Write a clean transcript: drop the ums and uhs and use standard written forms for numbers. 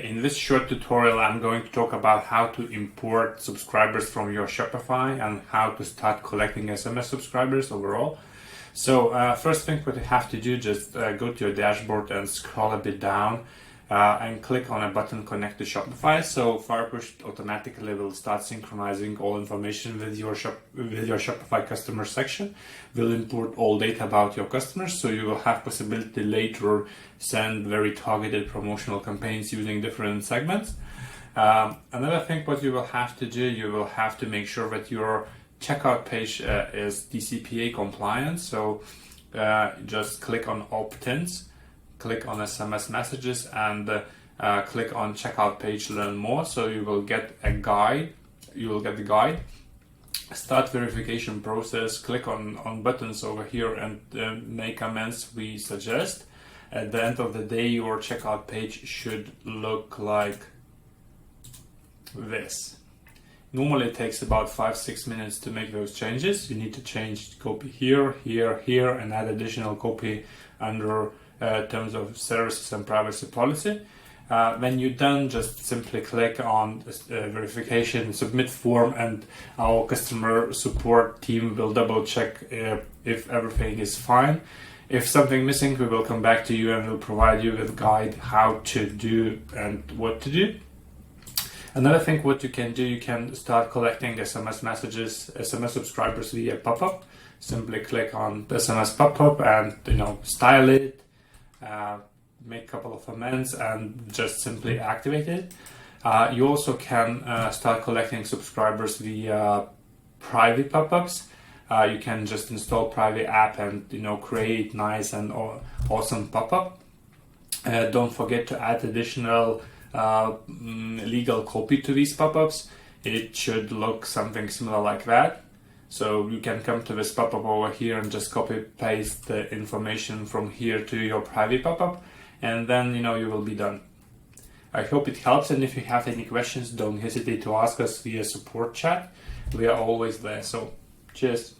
In this short tutorial, I'm going to talk about how to import subscribers from your Shopify and how to start collecting SMS subscribers overall. So first thing what you have to do, just go to your dashboard and scroll a bit down and click on a button connect to Shopify. So Firepush automatically will start synchronizing all information with your Shopify customer section. Will import all data about your customers, so you will have possibility later send very targeted promotional campaigns using different segments. Another thing what you will have to do, you will have to make sure that your checkout page is Dcpa compliant. So just click on opt-ins, click on SMS messages, and click on checkout page learn more. So you will get a guide. You will get the guide. Start verification process. Click on buttons over here and make amends we suggest. At the end of the day, your checkout page should look like this. Normally it takes about 5-6 minutes to make those changes. You need to change copy here, here, here, and add additional copy under terms of services and privacy policy. When you're done, just simply click on verification submit form, and our customer support team will double check if everything is fine. If something missing, we will come back to you and we'll provide you with guide how to do and what to do. Another thing what you can do, you can start collecting SMS messages, SMS subscribers via pop-up. Simply click on the SMS pop-up and style it, make a couple of amends, and just simply activate it. You also can start collecting subscribers via private pop-ups. You can just install private app and create nice and awesome pop-up. Don't forget to add additional legal copy to these pop-ups. It should look something similar like that. So you can come to this pop-up over here and just copy paste the information from here to your private pop-up, and then you will be done. I hope it helps, and if you have any questions, don't hesitate to ask us via support chat. We are always there. So cheers.